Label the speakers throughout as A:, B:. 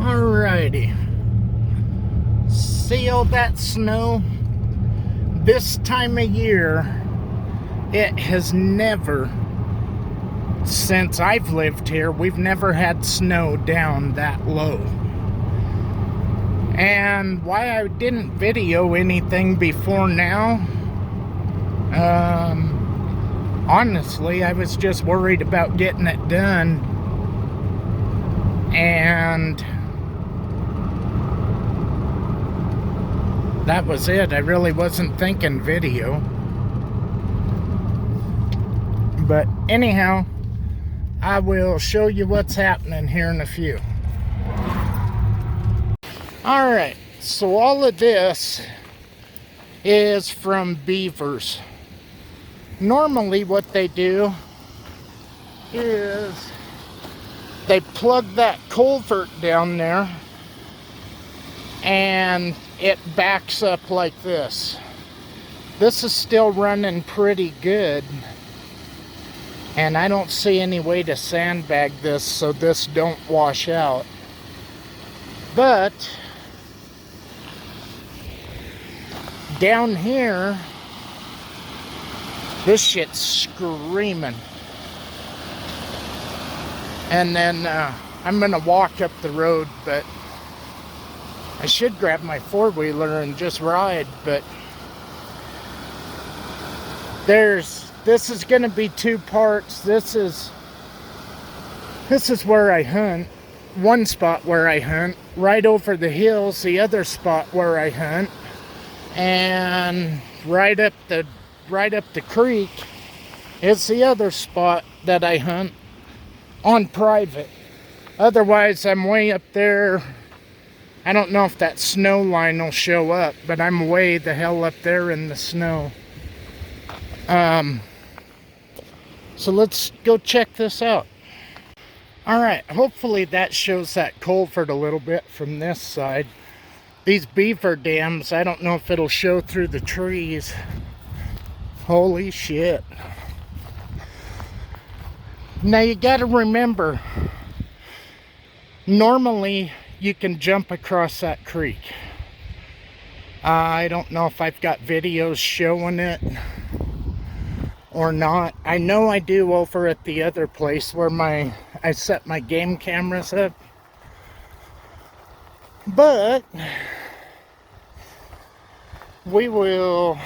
A: Alrighty. See all that snow? This time of year, it has never, since I've lived here, we've never had snow down that low. And why I didn't video anything before now, honestly, I was just worried about getting it done. And that was it. I really wasn't thinking video. But anyhow, I will show you what's happening here in a few. Alright, so all of this is from beavers. Normally what they do is they plug that culvert down there and it backs up like this. This is still running pretty good, and I don't see any way to sandbag this so this don't wash out. But down here, this shit's screaming. And then I'm gonna walk up the road, but I should grab my four-wheeler and just ride. But this is gonna be two parts. This is where I hunt. One spot where I hunt, right over the hills. The other spot where I hunt, and right up the creek is the other spot that I hunt on private. Otherwise, I'm way up there. I don't know if that snow line will show up, but I'm way the hell up there in the snow. So let's go check this out. Alright, hopefully that shows that culvert a little bit from this side. These beaver dams, I don't know if it'll show through the trees. Holy shit. Now you gotta remember, normally you can jump across that creek. I don't know if I've got videos showing it or not. I know I do over at the other place where I set my game cameras up. But we will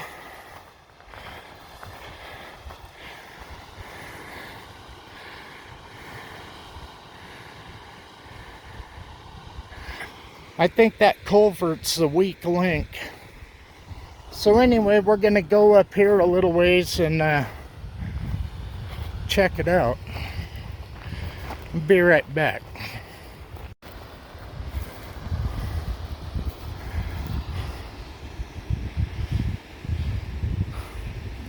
A: I think that culvert's the weak link. So anyway, we're gonna go up here a little ways and check it out. Be right back.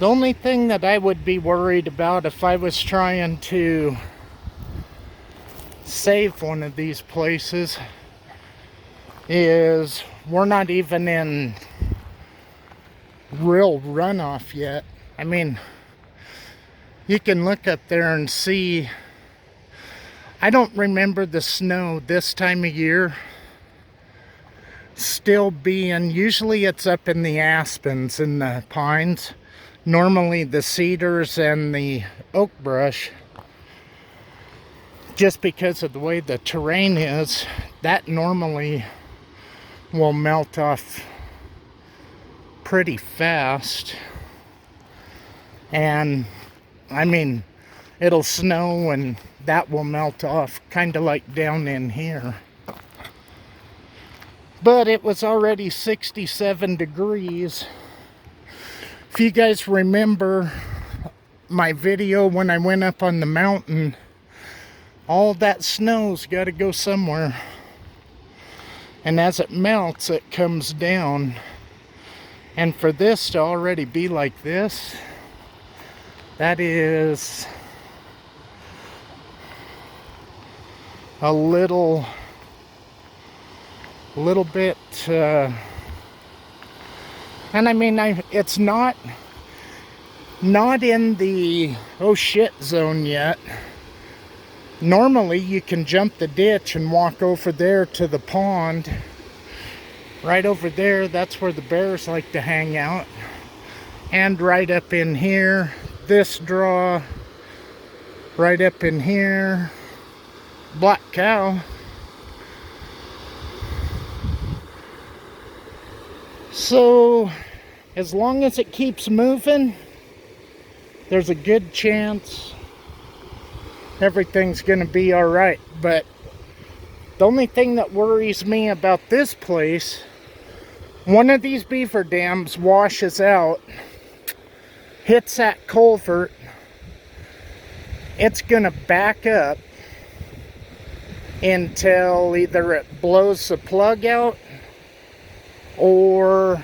A: The only thing that I would be worried about if I was trying to save one of these places is we're not even in real runoff yet. I mean, you can look up there and see. I don't remember the snow this time of year still being, usually it's up in the aspens and the pines. Normally the cedars and the oak brush, just because of the way the terrain is, that normally will melt off pretty fast. And I mean, it'll snow and that will melt off, kind of like down in here. But it was already 67 degrees. If you guys remember my video when I went up on the mountain, all that snow's got to go somewhere. And as it melts, it comes down. And for this to already be like this, that is a little bit, and I mean, it's not in the oh shit zone yet. Normally you can jump the ditch and walk over there to the pond. Right over there, that's where the bears like to hang out. And right up in here, this draw, right up in here, black cow. So, as long as it keeps moving, there's a good chance everything's gonna be all right. But the only thing that worries me about this place, one of these beaver dams washes out, hits that culvert, it's gonna back up until either it blows the plug out or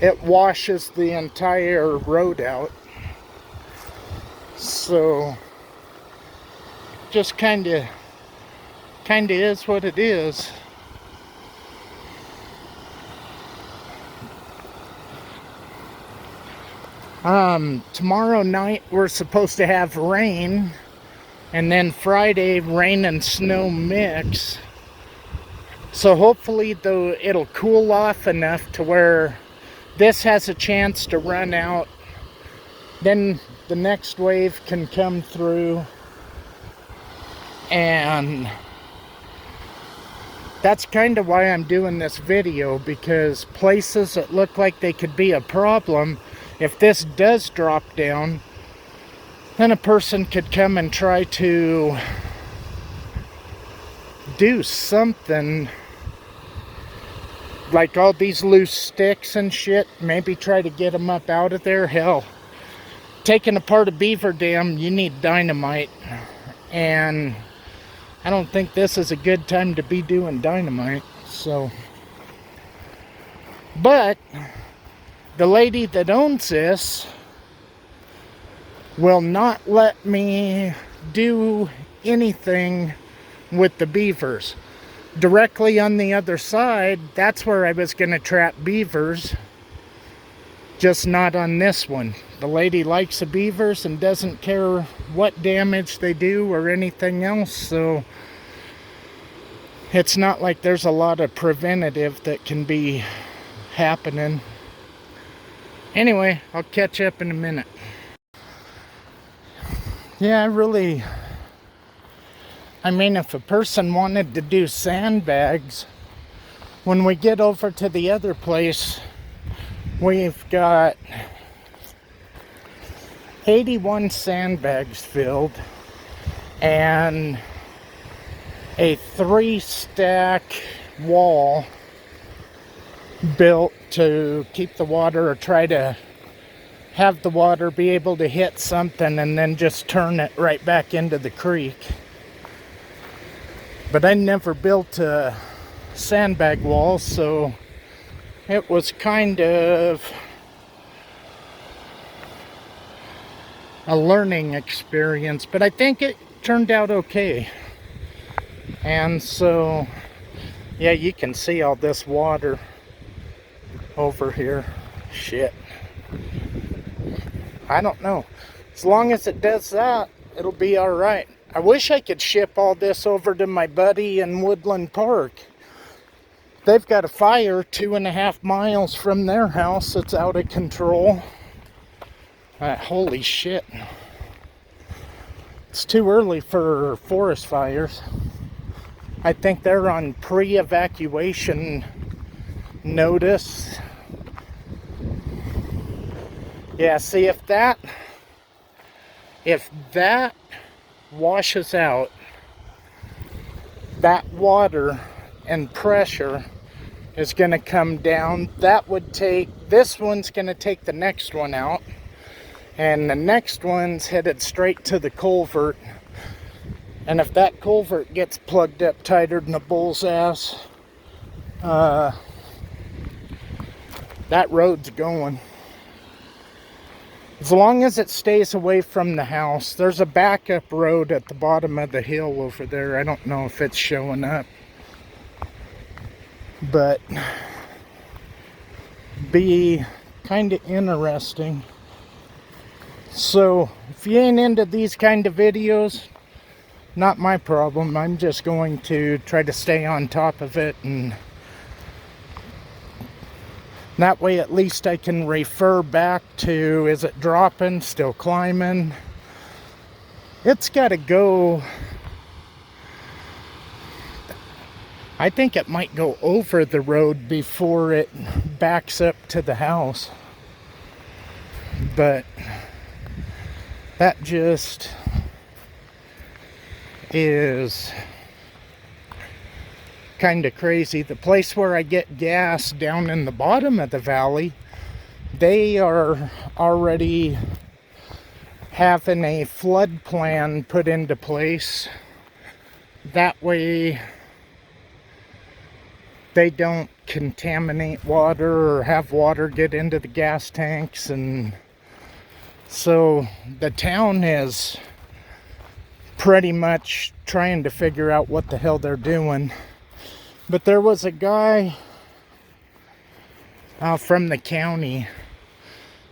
A: it washes the entire road out. So just kind of is what it is. Tomorrow night we're supposed to have rain, and then Friday rain and snow mix. So hopefully though it'll cool off enough to where this has a chance to run out. Then the next wave can come through, and that's kind of why I'm doing this video, because places that look like they could be a problem, if this does drop down, then a person could come and try to do something, like all these loose sticks and shit, maybe try to get them up out of there. Hell, taking apart a beaver dam, you need dynamite, and I don't think this is a good time to be doing dynamite. So, but the lady that owns this will not let me do anything with the beavers. Directly on the other side, that's where I was going to trap beavers, just not on this one. The lady likes the beavers and doesn't care what damage they do or anything else, so it's not like there's a lot of preventative that can be happening. Anyway, I'll catch up in a minute. Yeah, I mean, if a person wanted to do sandbags, when we get over to the other place, we've got 81 sandbags filled and a 3-stack wall built to keep the water, or try to have the water be able to hit something and then just turn it right back into the creek. But I never built a sandbag wall, so it was kind of a learning experience, but I think it turned out okay. And so, yeah, you can see all this water over here. Shit. I don't know. As long as it does that, it'll be alright. I wish I could ship all this over to my buddy in Woodland Park. They've got a fire 2.5 miles from their house that's out of control. Holy shit. It's too early for forest fires. I think they're on pre-evacuation notice. Yeah, see, if that washes out, that water and pressure is going to come down. That would take, this one's going to take the next one out, and the next one's headed straight to the culvert. And if that culvert gets plugged up tighter than a bull's ass, that road's going. As long as it stays away from the house. There's a backup road at the bottom of the hill over there. I don't know if it's showing up, but be kind of interesting. So if you ain't into these kind of videos, not my problem. I'm just going to try to stay on top of it, and that way at least I can refer back to, is it dropping, still climbing? It's got to go, I think it might go over the road before it backs up to the house. But that just is kind of crazy. The place where I get gas down in the bottom of the valley, they are already having a flood plan put into place. That way they don't contaminate water or have water get into the gas tanks. And so the town is pretty much trying to figure out what the hell they're doing. But there was a guy from the county.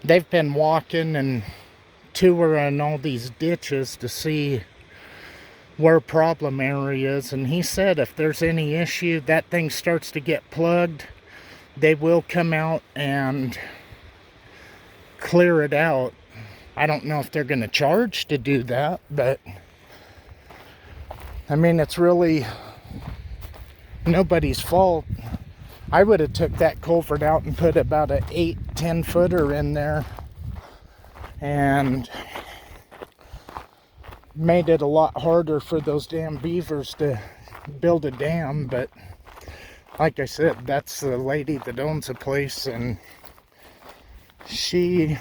A: They've been walking and touring all these ditches to see where problem areas, and he said if there's any issue, that thing starts to get plugged, they will come out and clear it out. I don't know if they're going to charge to do that, but I mean, it's really nobody's fault. I would have took that culvert out and put about an 8-10 footer in there and made it a lot harder for those damn beavers to build a dam. But like I said, that's the lady that owns the place, and she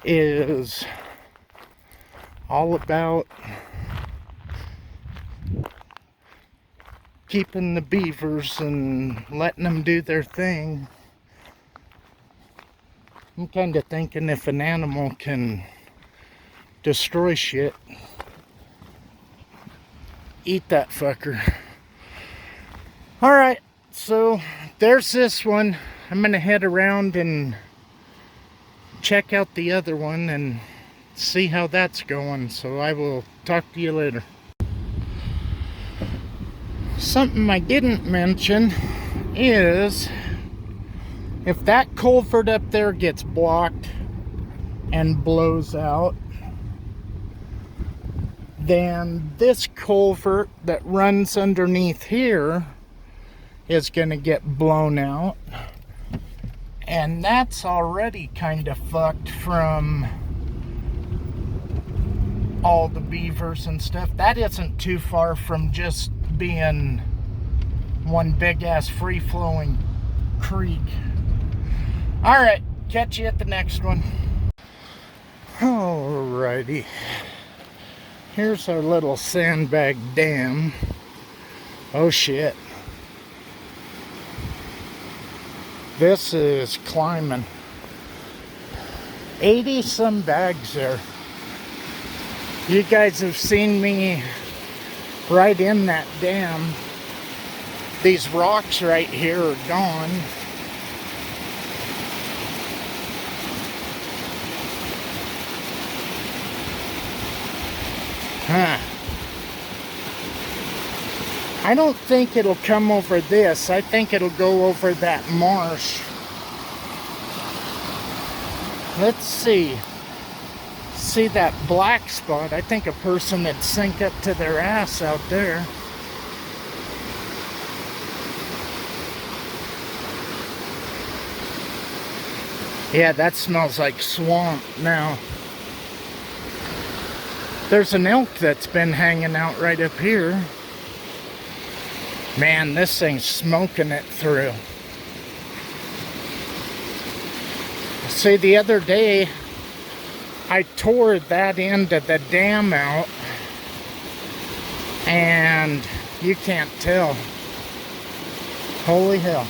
A: is all about keeping the beavers and letting them do their thing. I'm kind of thinking if an animal can destroy shit, eat that fucker. Alright, so there's this one. I'm gonna head around and check out the other one and see how that's going. So I will talk to you later. Something I didn't mention is if that culvert up there gets blocked and blows out, then this culvert that runs underneath here is going to get blown out. And that's already kind of fucked from all the beavers and stuff. That isn't too far from just being one big ass free flowing creek. Alright, catch you at the next one. Alrighty. Here's our little sandbag dam. Oh shit. This is climbing. 80 some bags there. You guys have seen me right in that dam. These rocks right here are gone. I don't think it'll come over this. I think it'll go over that marsh. Let's see. See that black spot? I think a person would sink up to their ass out there. Yeah, that smells like swamp now. There's an elk that's been hanging out right up here. Man, this thing's smoking it through. See, the other day, I tore that end of the dam out, and you can't tell. Holy hell.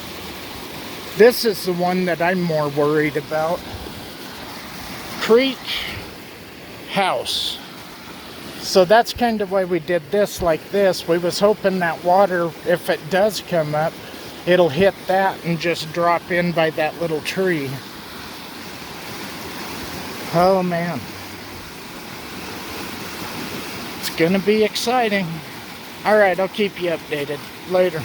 A: This is the one that I'm more worried about. Creek house. So that's kind of why we did this like this. We was hoping that water, if it does come up, it'll hit that and just drop in by that little tree. Oh man. gonna be exciting. All right, I'll keep you updated later.